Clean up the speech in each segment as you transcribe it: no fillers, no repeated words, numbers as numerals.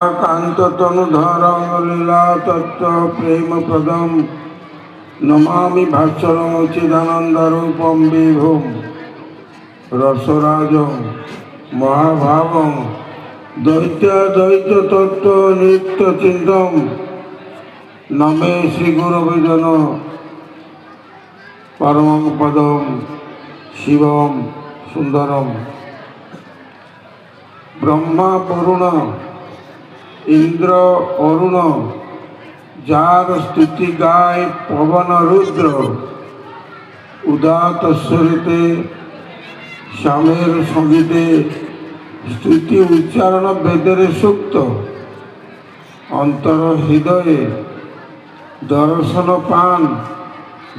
कान्ततनुधारं लीलातत्त्वप्रेमप्रदं नमामि भास्वरं चिदानन्दरूपं विभुं रसराजं महाभावं दैत्यतत्त्वनित्यचिन्तं नमे श्रीगुरवे परमं पदं शिवं सुंदरम ब्रह्मा वरुण इंद्र अरुण जार स्तुति गाय पवन रुद्र उदात स्वरिते श्यामेर संगीते स्तुति उच्चारण वेदरे सूक्त अंतर हृदय दर्शन पान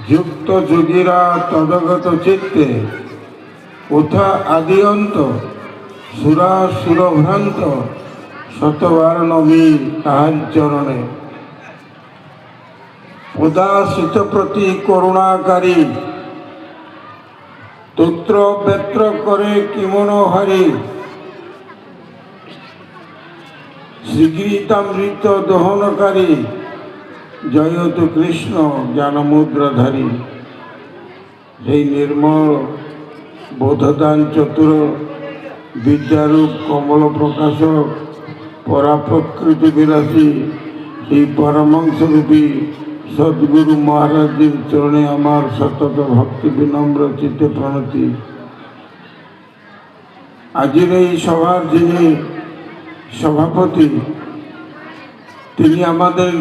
युक्त जोगिरा तदगत चित्ते उथा आदि अंत सुरा सुरभ्रांत शतवार नमी ताहार चरणे उदासित प्रति करुणाकारी तोत्र बेत्र करे किमनोहारी श्रीगीतामृत दहनकारी जयतु कृष्ण ज्ञानमुद्राधारी हे निर्मल बोधदान चतुर विद्यारूप कमल प्रकाश परा प्रकृति विलासी श्री परमंश रूपी सद्गुरु महाराज जी चरणे आमार सतत भक्ति विनम्र चित्ते प्रणति। आजिर এই সভার যিনি সভাপতি তিনি আমাদের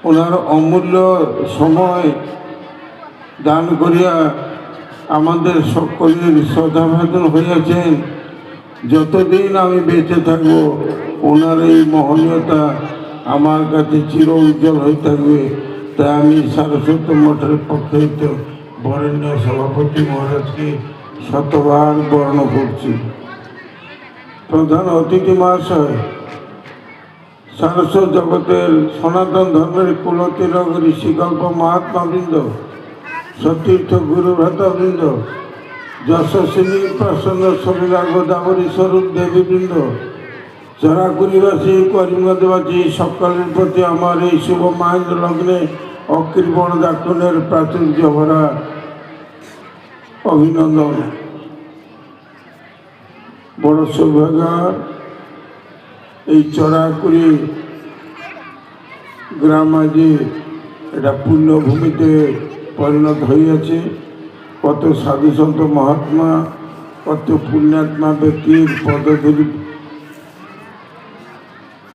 ওনার অমূল্য সময় দান করিয়া আমাদের সকলের শ্রদ্ধাভাজন হইয়াছেন। যতদিন আমি বেঁচে থাকবো ওনার এই মহনীয়তা আমার কাছে চির উজ্জ্বল হয়ে থাকবে। তাই আমি সারস্বত মঠের পক্ষে বরেণ্য সভাপতি মহারাজকে শতবার বর্ণ করছি। প্রধান অতিথি মহাশয়, সারস্বত জগতের সনাতন ধর্মের কুলতিলক ঋষিকল্প মহাত্মাবৃন্দ, সতীর্থ গুরু ভ্রাতাবৃন্দ, যশস্বিনী প্রসন্ন শরীরা গোদাবরী স্বরূপ দেবীবৃন্দ, চরাকুরিবাসী করিমগঞ্জবাসী সকলের প্রতি আমার এই শুভ মহেন্দ্র লগ্নে অকৃপণ দাক্ষিণের প্রাচুর্য ভরা অভিনন্দন। বড় সৌভাগ্য এই চরাকুরি গ্রাম আজ এটা পুণ্যভূমিতে পরিণত হইয়াছে। কত সাধু সন্ত মহাত্মা, কত পুণ্যাত্মা ব্যক্তির পদধূলি